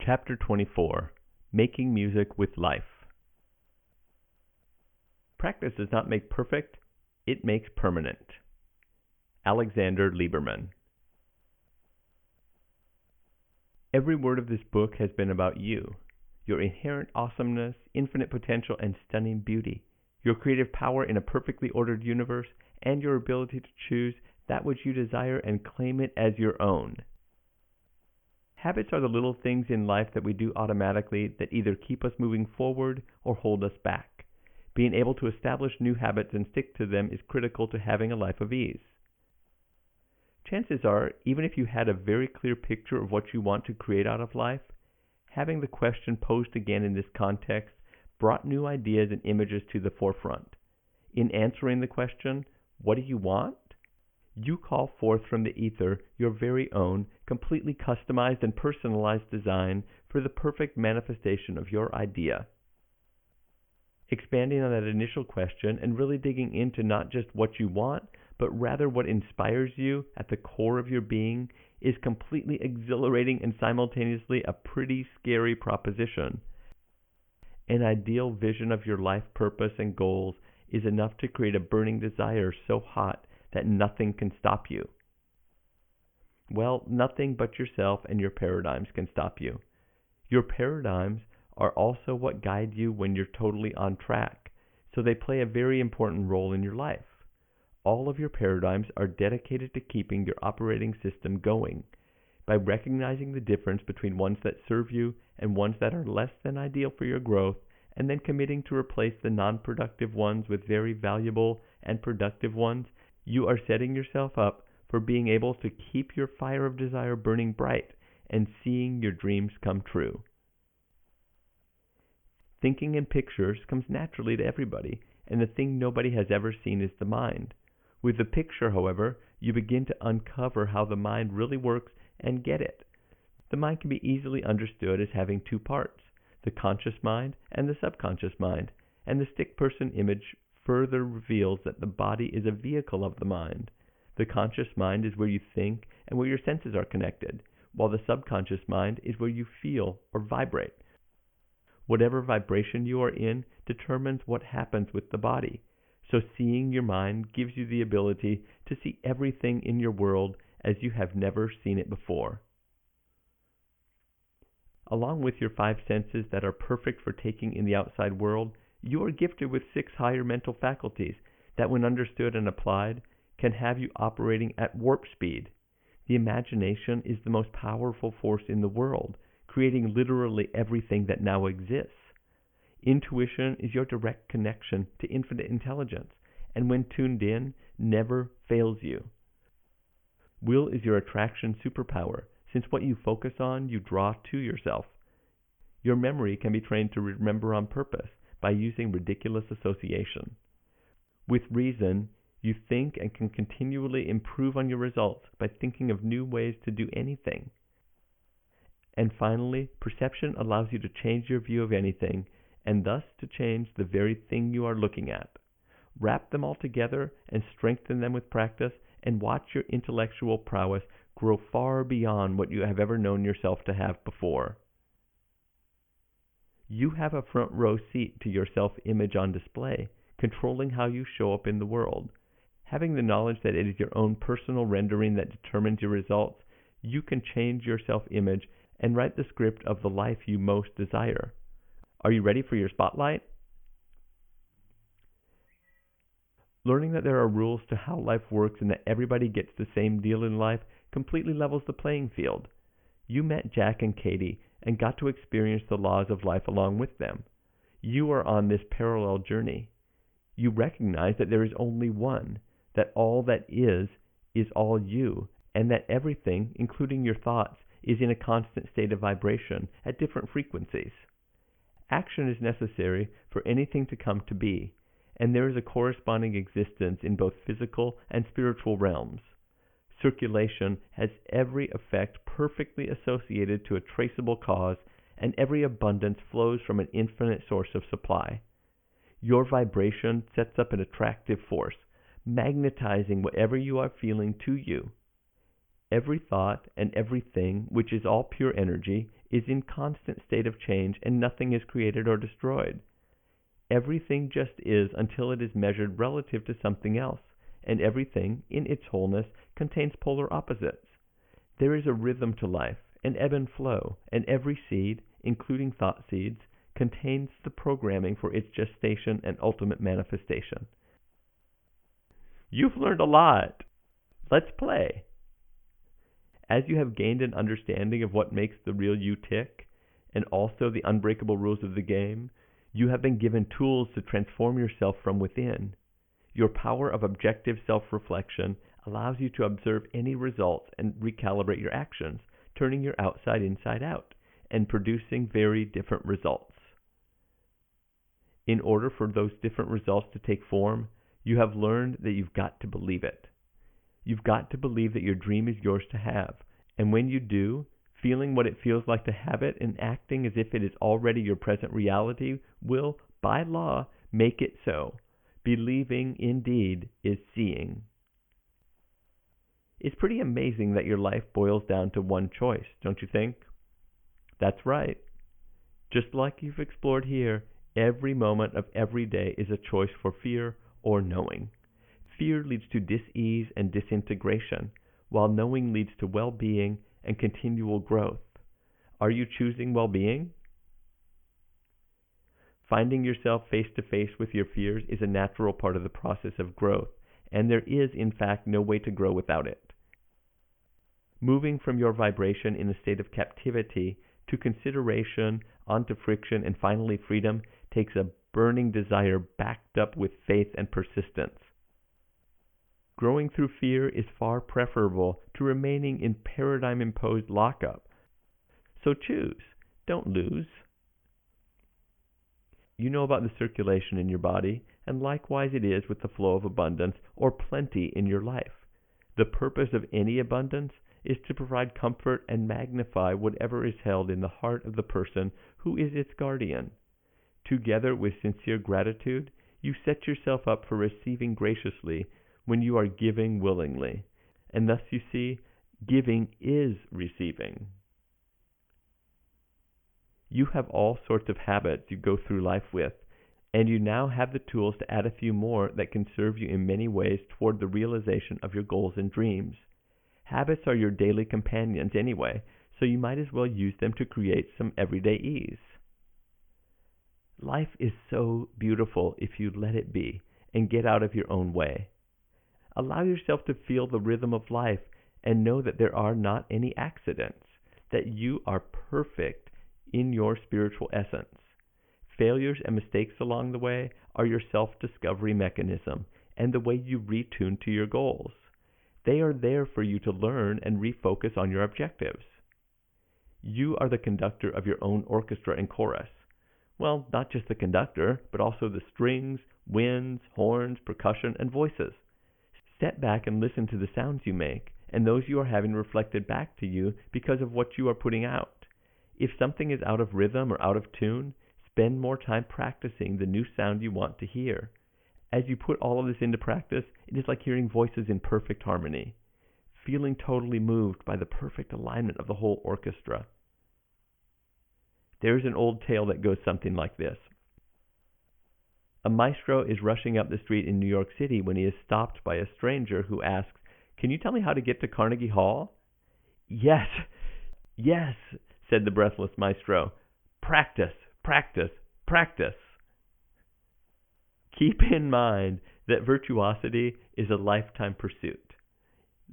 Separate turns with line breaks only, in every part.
Chapter 24: Making Music with Life. Practice does not make perfect, it makes permanent. Alexander Lieberman. Every word of this book has been about you, your inherent awesomeness, infinite potential, and stunning beauty, your creative power in a perfectly ordered universe, and your ability to choose that which you desire and claim it as your own. Habits are the little things in life that we do automatically that either keep us moving forward or hold us back. Being able to establish new habits and stick to them is critical to having a life of ease. Chances are, even if you had a very clear picture of what you want to create out of life, having the question posed again in this context brought new ideas and images to the forefront. In answering the question, "What do you want?" you call forth from the ether your very own, completely customized and personalized design for the perfect manifestation of your idea. Expanding on that initial question and really digging into not just what you want, but rather what inspires you at the core of your being is completely exhilarating and simultaneously a pretty scary proposition. An ideal vision of your life purpose and goals is enough to create a burning desire so hot that nothing can stop you. Well, nothing but yourself and your paradigms can stop you. Your paradigms are also what guide you when you're totally on track, so they play a very important role in your life. All of your paradigms are dedicated to keeping your operating system going. By recognizing the difference between ones that serve you and ones that are less than ideal for your growth, and then committing to replace the non-productive ones with very valuable and productive ones, you are setting yourself up for being able to keep your fire of desire burning bright and seeing your dreams come true. Thinking in pictures comes naturally to everybody, and the thing nobody has ever seen is the mind. With the picture, however, you begin to uncover how the mind really works and get it. The mind can be easily understood as having two parts, the conscious mind and the subconscious mind, and the stick person image further reveals that the body is a vehicle of the mind. The conscious mind is where you think and where your senses are connected, while the subconscious mind is where you feel or vibrate. Whatever vibration you are in determines what happens with the body. So seeing your mind gives you the ability to see everything in your world as you have never seen it before. Along with your five senses that are perfect for taking in the outside world, you are gifted with 6 higher mental faculties that, when understood and applied, can have you operating at warp speed. The imagination is the most powerful force in the world, creating literally everything that now exists. Intuition is your direct connection to infinite intelligence, and when tuned in, never fails you. Will is your attraction superpower, since what you focus on, you draw to yourself. Your memory can be trained to remember on purpose by using ridiculous association. With reason, you think and can continually improve on your results by thinking of new ways to do anything. And finally, perception allows you to change your view of anything, and thus to change the very thing you are looking at. Wrap them all together and strengthen them with practice, and watch your intellectual prowess grow far beyond what you have ever known yourself to have before. You have a front row seat to your self-image on display, controlling how you show up in the world. Having the knowledge that it is your own personal rendering that determines your results, you can change your self-image and write the script of the life you most desire. Are you ready for your spotlight? Learning that there are rules to how life works and that everybody gets the same deal in life completely levels the playing field. You met Jack and Katie and got to experience the laws of life along with them. You are on this parallel journey. You recognize that there is only one, that all that is all you, and that everything, including your thoughts, is in a constant state of vibration at different frequencies. Action is necessary for anything to come to be, and there is a corresponding existence in both physical and spiritual realms. Circulation has every effect perfectly associated to a traceable cause, and every abundance flows from an infinite source of supply. Your vibration sets up an attractive force, magnetizing whatever you are feeling to you. Every thought and everything, which is all pure energy, is in constant state of change and nothing is created or destroyed. Everything just is until it is measured relative to something else, and everything, in its wholeness, contains polar opposites. There is a rhythm to life, an ebb and flow, and every seed, including thought seeds, contains the programming for its gestation and ultimate manifestation. You've learned a lot. Let's play. As you have gained an understanding of what makes the real you tick, and also the unbreakable rules of the game, you have been given tools to transform yourself from within. Your power of objective self-reflection allows you to observe any results and recalibrate your actions, turning your outside inside out, and producing very different results. In order for those different results to take form, you have learned that you've got to believe it. You've got to believe that your dream is yours to have, and when you do, feeling what it feels like to have it and acting as if it is already your present reality will, by law, make it so. Believing, indeed, is seeing. It's pretty amazing that your life boils down to one choice, don't you think? That's right. Just like you've explored here, every moment of every day is a choice for fear or knowing. Fear leads to dis-ease and disintegration, while knowing leads to well-being and continual growth. Are you choosing well-being? Finding yourself face-to-face with your fears is a natural part of the process of growth, and there is, in fact, no way to grow without it. Moving from your vibration in a state of captivity to consideration, onto friction, and finally freedom takes a burning desire backed up with faith and persistence. Growing through fear is far preferable to remaining in paradigm-imposed lockup. So choose. Don't lose. You know about the circulation in your body, and likewise it is with the flow of abundance or plenty in your life. The purpose of any abundance is to provide comfort and magnify whatever is held in the heart of the person who is its guardian. Together with sincere gratitude, you set yourself up for receiving graciously when you are giving willingly. And thus, you see, giving is receiving. You have all sorts of habits you go through life with, and you now have the tools to add a few more that can serve you in many ways toward the realization of your goals and dreams. Habits are your daily companions anyway, so you might as well use them to create some everyday ease. Life is so beautiful if you let it be and get out of your own way. Allow yourself to feel the rhythm of life and know that there are not any accidents, that you are perfect in your spiritual essence. Failures and mistakes along the way are your self-discovery mechanism and the way you retune to your goals. They are there for you to learn and refocus on your objectives. You are the conductor of your own orchestra and chorus. Well, not just the conductor, but also the strings, winds, horns, percussion, and voices. Step back and listen to the sounds you make, and those you are having reflected back to you because of what you are putting out. If something is out of rhythm or out of tune, spend more time practicing the new sound you want to hear. As you put all of this into practice, it is like hearing voices in perfect harmony, feeling totally moved by the perfect alignment of the whole orchestra. There's an old tale that goes something like this. A maestro is rushing up the street in New York City when he is stopped by a stranger who asks, "Can you tell me how to get to Carnegie Hall?" "Yes, yes," said the breathless maestro. "Practice, practice, practice." Keep in mind that virtuosity is a lifetime pursuit.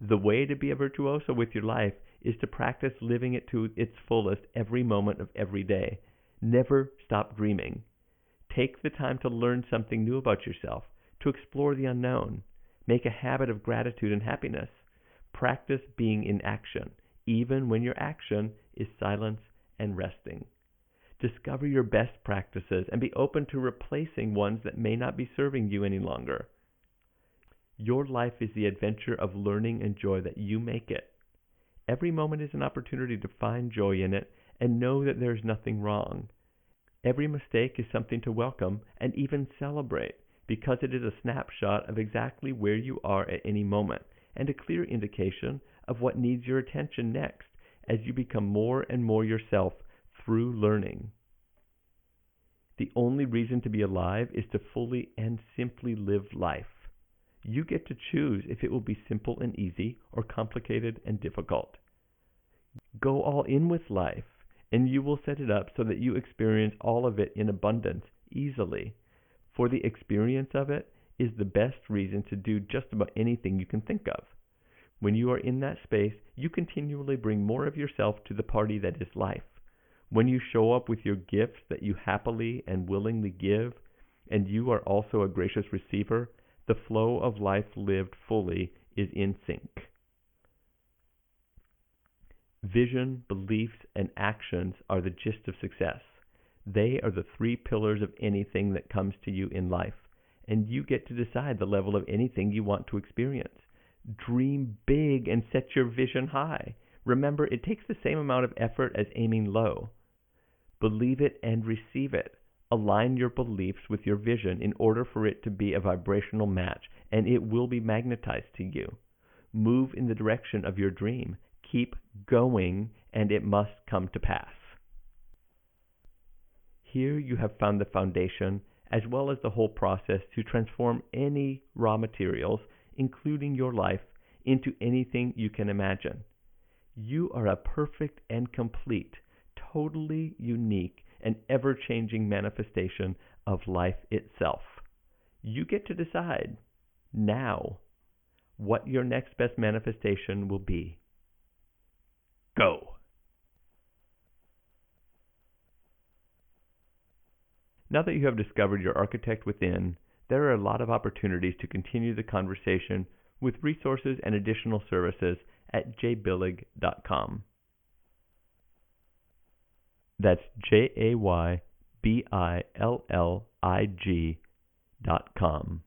The way to be a virtuoso with your life is to practice living it to its fullest every moment of every day. Never stop dreaming. Take the time to learn something new about yourself, to explore the unknown. Make a habit of gratitude and happiness. Practice being in action, even when your action is silence and resting. Discover your best practices and be open to replacing ones that may not be serving you any longer. Your life is the adventure of learning and joy that you make it. Every moment is an opportunity to find joy in it and know that there is nothing wrong. Every mistake is something to welcome and even celebrate, because it is a snapshot of exactly where you are at any moment and a clear indication of what needs your attention next as you become more and more yourself through learning. The only reason to be alive is to fully and simply live life. You get to choose if it will be simple and easy or complicated and difficult. Go all in with life, and you will set it up so that you experience all of it in abundance, easily. For the experience of it is the best reason to do just about anything you can think of. When you are in that space, you continually bring more of yourself to the party that is life. When you show up with your gifts that you happily and willingly give, and you are also a gracious receiver, the flow of life lived fully is in sync. Vision, beliefs, and actions are the gist of success. They are the 3 pillars of anything that comes to you in life, and you get to decide the level of anything you want to experience. Dream big and set your vision high. Remember, it takes the same amount of effort as aiming low. Believe it and receive it. Align your beliefs with your vision in order for it to be a vibrational match, and it will be magnetized to you. Move in the direction of your dream. Keep going, and it must come to pass. Here you have found the foundation, as well as the whole process to transform any raw materials, including your life, into anything you can imagine. You are a perfect and complete, totally unique, and ever-changing manifestation of life itself. You get to decide now what your next best manifestation will be. Go! Now that you have discovered your architect within, there are a lot of opportunities to continue the conversation with resources and additional services at jaybillig.com. That's JAYBILLIG.com.